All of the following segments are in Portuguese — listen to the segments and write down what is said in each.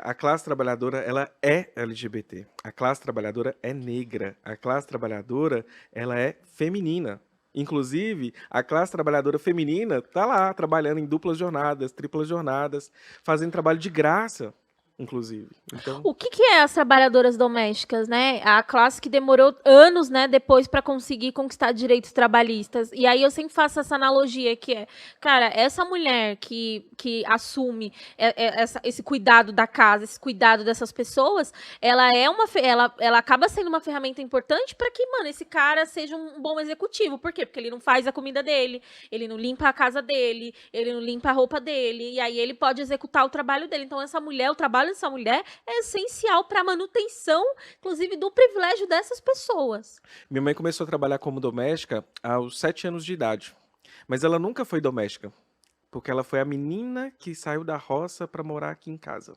a classe trabalhadora, ela é LGBT. A classe trabalhadora é negra. A classe trabalhadora, ela é feminina. Inclusive, a classe trabalhadora feminina tá lá trabalhando em duplas jornadas, triplas jornadas, fazendo trabalho de graça, inclusive. Então, O que é as trabalhadoras domésticas, né? A classe que demorou anos, né, depois para conseguir conquistar direitos trabalhistas. E aí eu sempre faço essa analogia que é, cara, essa mulher que assume esse cuidado da casa, esse cuidado dessas pessoas, ela é ela acaba sendo uma ferramenta importante para que, mano, esse cara seja um bom executivo. Por quê? Porque ele não faz a comida dele, ele não limpa a casa dele, ele não limpa a roupa dele, e aí ele pode executar o trabalho dele. Então essa mulher, o trabalho dessa mulher é essencial para a manutenção, inclusive, do privilégio dessas pessoas. minha mãe começou a trabalhar como doméstica aos 7 anos de idade. Mas ela nunca foi doméstica, porque ela foi a menina que saiu da roça para morar aqui em casa.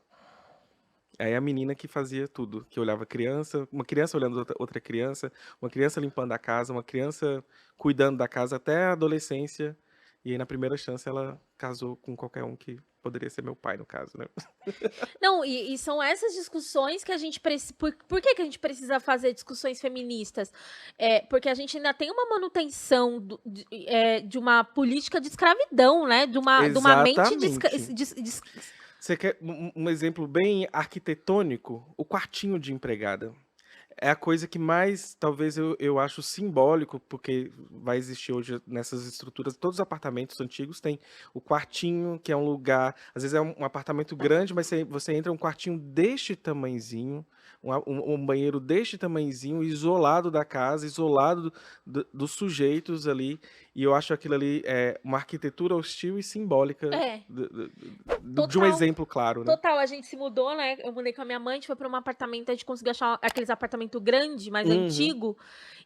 Aí a menina que fazia tudo, que olhava criança, uma criança olhando outra criança, uma criança limpando a casa, uma criança cuidando da casa até a adolescência. E aí, na primeira chance, ela casou com qualquer um que poderia ser meu pai, no caso, né? Não, e são essas discussões que a gente precisa. Por que, que a gente precisa fazer discussões feministas? Porque a gente ainda tem uma manutenção de uma política de escravidão, né? De uma mente Exatamente. Você quer um exemplo bem arquitetônico? O quartinho de empregada. É a coisa que mais, talvez, eu acho simbólico, porque vai existir hoje nessas estruturas, todos os apartamentos antigos têm o quartinho, que é um lugar, às vezes é um apartamento grande, mas você entra um quartinho deste tamanhozinho, um banheiro deste tamanhozinho, isolado da casa, isolado dos sujeitos ali, e eu acho aquilo ali uma arquitetura hostil e simbólica É, de um total. exemplo claro, né? Total, a gente se mudou, né? Eu mudei com a minha mãe, a gente foi pra um apartamento, a gente conseguiu achar aqueles apartamento grande, mais Uhum. antigo.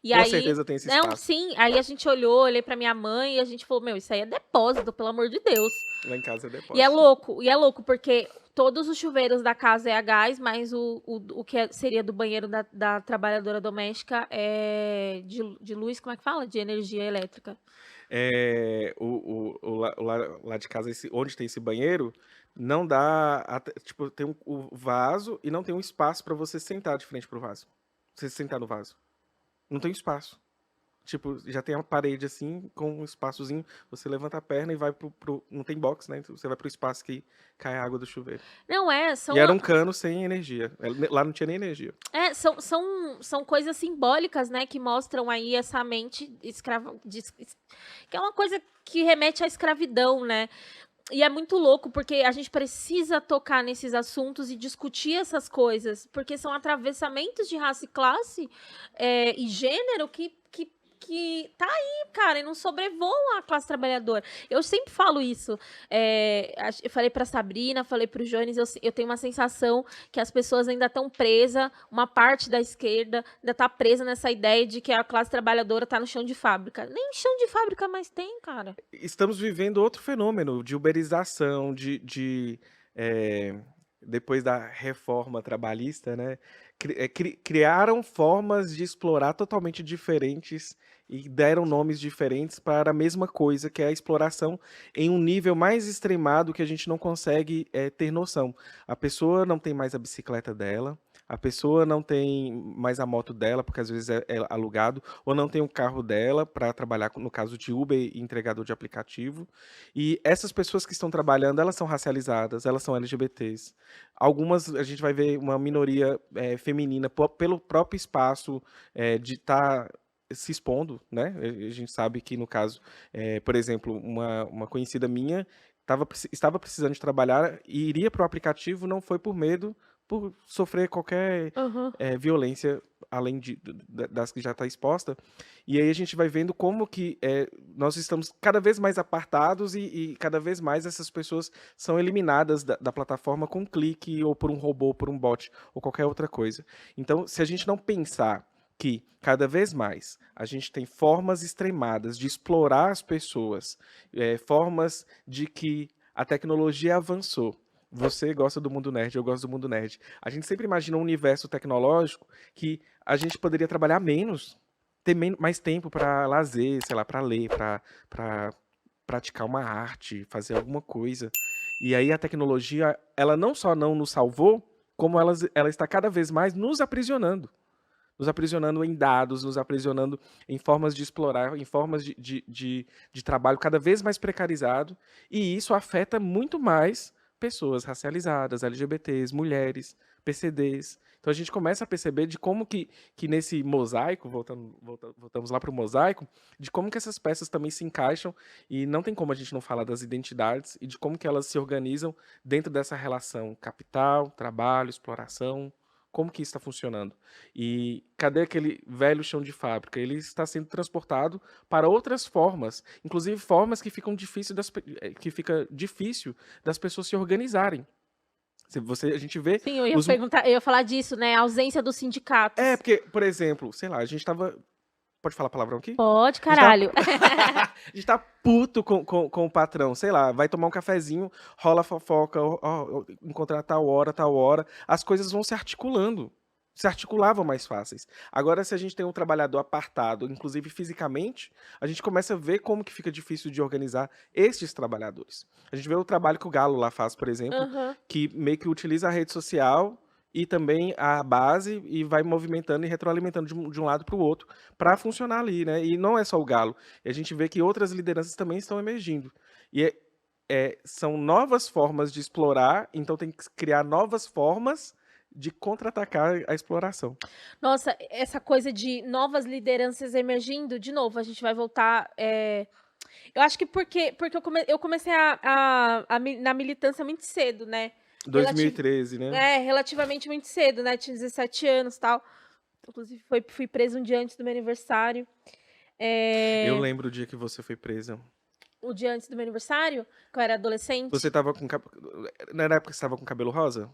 E Com aí, certeza tem esse não, espaço. sim, aí a gente olhou, olhei pra minha mãe e a gente falou, meu, isso aí é depósito, pelo amor de Deus. Lá em casa é E é depósito. louco, e é louco, porque todos os chuveiros da casa é a gás, mas o que seria do banheiro da trabalhadora doméstica é de luz, como é que fala? De energia elétrica. Lá de casa, onde tem esse banheiro, não dá. Tipo, tem o vaso e não tem um espaço pra você sentar de frente pro vaso. Você sentar no vaso. Não tem espaço. Tipo, já tem uma parede assim, com um espaçozinho. Você levanta a perna e vai não tem box, né? Então você vai pro espaço que cai a água do chuveiro. Não é, E era um cano sem energia. Lá não tinha nem energia. são coisas simbólicas, né, que mostram aí essa mente escrava, que é uma coisa que remete à escravidão, né? E é muito louco, porque a gente precisa tocar nesses assuntos e discutir essas coisas, porque são atravessamentos de raça e classe e gênero que tá aí, cara, e não sobrevoam a classe trabalhadora. Eu sempre falo isso. Eu falei pra Sabrina, falei pro Jones, eu tenho uma sensação que as pessoas ainda estão presas, uma parte da esquerda ainda tá presa nessa ideia de que a classe trabalhadora tá no chão de fábrica. Nem chão de fábrica mais tem, cara. Estamos vivendo outro fenômeno de uberização, eh, depois da reforma trabalhista, né? Criaram formas de explorar totalmente diferentes e deram nomes diferentes para a mesma coisa, que é a exploração em um nível mais extremado que a gente não consegue ter noção. A pessoa não tem mais a bicicleta dela, a pessoa não tem mais a moto dela, porque às vezes é alugado, ou não tem o carro dela para trabalhar, no caso de Uber e entregador de aplicativo. E essas pessoas que estão trabalhando, elas são racializadas, elas são LGBTs. Algumas a gente vai ver uma minoria feminina pelo próprio espaço de estar se expondo, né? A gente sabe que no caso, por exemplo, uma conhecida minha estava precisando de trabalhar e iria para o aplicativo, não foi por medo, por sofrer qualquer Aham. violência além das que já está exposta. E aí a gente vai vendo como que nós estamos cada vez mais apartados e cada vez mais essas pessoas são eliminadas da plataforma com um clique ou por um robô, por um bot ou qualquer outra coisa. Então, se a gente não pensar que cada vez mais a gente tem formas extremadas de explorar as pessoas, formas de que a tecnologia avançou. Você gosta do mundo nerd, eu gosto do mundo nerd. A gente sempre imagina um universo tecnológico que a gente poderia trabalhar menos, ter mais tempo para lazer, sei lá, para ler, para praticar uma arte, fazer alguma coisa. E aí a tecnologia, ela não só não nos salvou, como ela está cada vez mais nos aprisionando em dados, nos aprisionando em formas de explorar, em formas de trabalho cada vez mais precarizado, e isso afeta muito mais pessoas racializadas, LGBTs, mulheres, PCDs. Então a gente começa a perceber de como que nesse mosaico, voltamos lá para o mosaico, de como que essas peças também se encaixam, e não tem como a gente não falar das identidades e de como que elas se organizam dentro dessa relação capital, trabalho, exploração, como que isso está funcionando. E cadê aquele velho chão de fábrica? Ele está sendo transportado para outras formas, inclusive formas que que fica difícil das pessoas se organizarem. A gente vê Sim, eu ia os. perguntar, eu ia falar disso, né? A ausência dos sindicatos. Porque, por exemplo, sei lá, a gente tava. Pode falar palavrão aqui? Pode, A gente tá, caralho. a gente tá puto com o patrão, sei lá, vai tomar um cafezinho, rola fofoca, encontrar tal hora, as coisas vão se articulavam mais fáceis. Agora, se a gente tem um trabalhador apartado, inclusive fisicamente, a gente começa a ver como que fica difícil de organizar estes trabalhadores. A gente vê o trabalho que o Galo lá faz, por exemplo, Aham. que meio que utiliza a rede social e também a base e vai movimentando e retroalimentando de um lado para o outro para funcionar ali, né? E não é só o Galo. E a gente vê que outras lideranças também estão emergindo. E são novas formas de explorar, então tem que criar novas formas de contra-atacar a exploração. Nossa, essa coisa de novas lideranças emergindo, de novo, a gente vai voltar. Eu acho que porque eu comecei na militância muito cedo, né? 2013, né? Relativamente muito cedo, né? Tinha 17 anos e tal. Inclusive, fui presa um dia antes do meu aniversário. Eu lembro o dia que você foi presa. O dia antes do meu aniversário, que eu era adolescente. Você tava com. Na época você tava com cabelo rosa?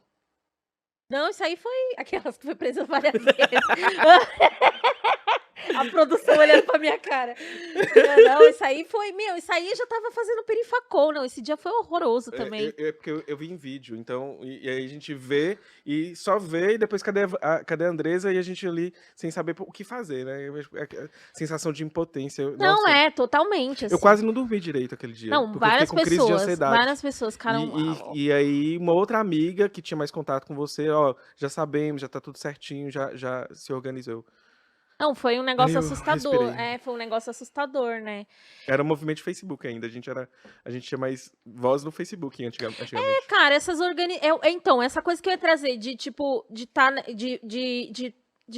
Não, isso aí foi aquelas que foi presa várias vezes. A produção olhando pra minha cara. Não, isso aí foi. Isso aí eu já tava fazendo perifacol, não. Esse dia foi horroroso também. Porque eu vi em vídeo, então. E aí a gente vê e só vê, e depois cadê a Andresa? E a gente ali sem saber o que fazer, né? Sensação de impotência. Não, Nossa, totalmente. eu assim. quase não dormi direito aquele dia. Não, Porque eu fiquei várias com crise de pessoas. ansiedade. Várias pessoas ficaram. E aí, uma outra amiga que tinha mais contato com você, ó, já sabemos, já tá tudo certinho, já se organizou. Não, foi um Aí negócio eu assustador. respirei. Foi um negócio assustador, né? Era um movimento de Facebook ainda. A gente tinha mais voz no Facebook antigamente. Cara, essas então, essa coisa que eu ia trazer de tipo, de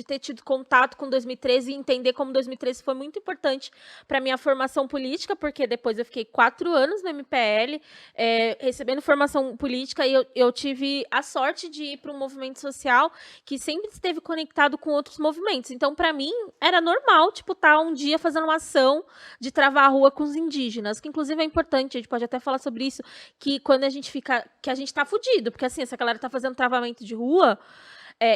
ter tido contato com 2013 e entender como 2013 foi muito importante para minha formação política, porque depois eu fiquei 4 anos no MPL, recebendo formação política, e eu tive a sorte de ir para um movimento social que sempre esteve conectado com outros movimentos. Então, para mim, era normal, tipo, estar um dia fazendo uma ação de travar a rua com os indígenas, que inclusive é importante, a gente pode até falar sobre isso, que quando a gente fica, que a gente tá fudido, porque assim, essa galera tá fazendo travamento de rua,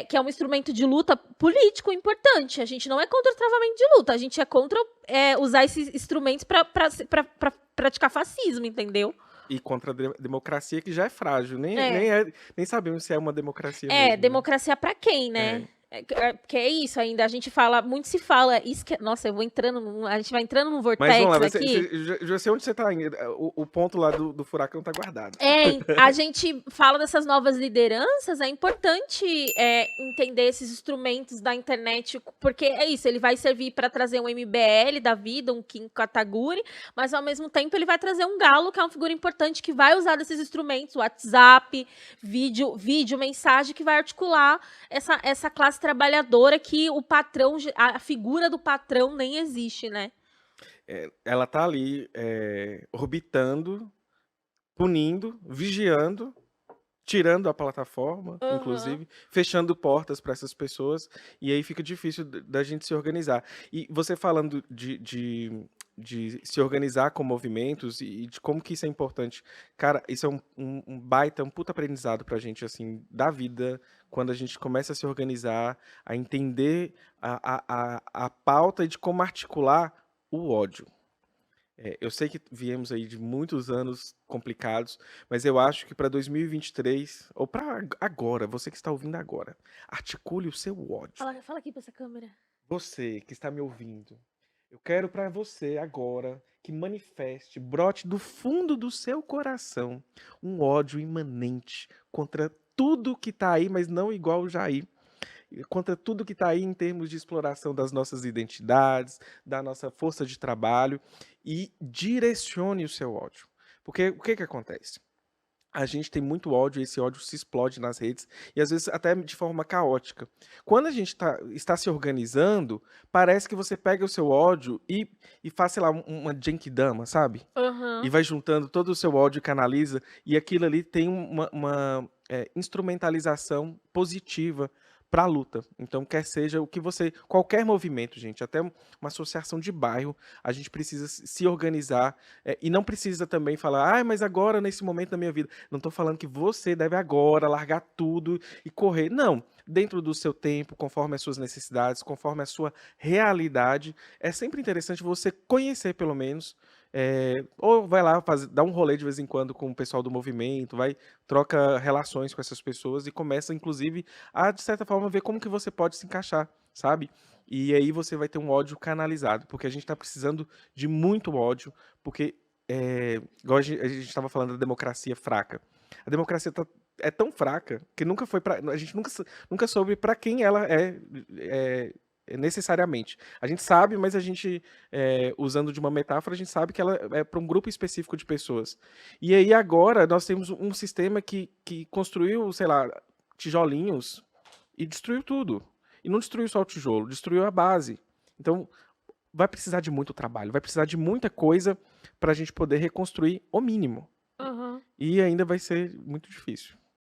que é um instrumento de luta político importante. A gente não é contra o travamento de luta, a gente é contra usar esses instrumentos para praticar fascismo, entendeu? E contra a democracia, que já é frágil. Nem sabemos se é uma democracia mesmo. Democracia para quem, né? Que é isso ainda, muito se fala, nossa, a gente vai entrando num vortex. Mas vamos lá, aqui. já sei onde você tá indo, o ponto lá do furacão tá guardado. A gente fala dessas novas lideranças, é importante entender esses instrumentos da internet, porque é isso, ele vai servir para trazer um MBL da vida, um Kim Kataguiri, mas ao mesmo tempo ele vai trazer um Galo, que é uma figura importante, que vai usar desses instrumentos, WhatsApp, vídeo, mensagem, que vai articular essa classe trabalhadora que o patrão, a figura do patrão nem existe, né? Ela tá ali orbitando, punindo, vigiando, tirando a plataforma, inclusive, fechando portas para essas pessoas, e aí fica difícil da gente se organizar. E você falando de se organizar com movimentos e de como que isso é importante. Cara, isso é um baita, um puta aprendizado pra gente, assim, da vida, quando a gente começa a se organizar, a entender a pauta e de como articular o ódio. Eu sei que viemos aí de muitos anos complicados, mas eu acho que para 2023, ou para agora, você que está ouvindo agora, articule o seu ódio. Fala aqui para essa câmera. Você que está me ouvindo, eu quero para você agora que brote do fundo do seu coração um ódio imanente contra tudo que tá aí, mas não igual o Jair. Contra tudo que está aí em termos de exploração das nossas identidades, da nossa força de trabalho, e direcione o seu ódio. Porque o que que acontece? A gente tem muito ódio e esse ódio se explode nas redes e às vezes até de forma caótica. Quando a gente está se organizando, parece que você pega o seu ódio e faz, sei lá, uma genkidama, sabe? E Aham. vai juntando todo o seu ódio e canaliza, e aquilo ali tem instrumentalização positiva para a luta. Então, quer seja o que você. Qualquer movimento, gente, até uma associação de bairro, a gente precisa se organizar e não precisa também falar, ah, mas agora, nesse momento da minha vida. Não estou falando que você deve agora largar tudo e correr. Não. Dentro do seu tempo, conforme as suas necessidades, conforme a sua realidade, é sempre interessante você conhecer, pelo menos. Ou vai lá, dá um rolê de vez em quando com o pessoal do movimento, vai, troca relações com essas pessoas e começa, inclusive, a, de certa forma, ver como que você pode se encaixar, sabe? E aí você vai ter um ódio canalizado, porque a gente está precisando de muito ódio, porque, igual a gente estava falando da democracia fraca. A democracia é tão fraca que nunca foi a gente nunca soube para quem ela necessariamente. A gente sabe, mas a gente, usando de uma metáfora, a gente sabe que ela é para um grupo específico de pessoas. E aí agora nós temos um sistema que construiu, sei lá, tijolinhos e destruiu tudo. E não destruiu só o tijolo, destruiu a base. Então, vai precisar de muito trabalho, vai precisar de muita coisa para a gente poder reconstruir o mínimo. Aham. E ainda vai ser muito difícil.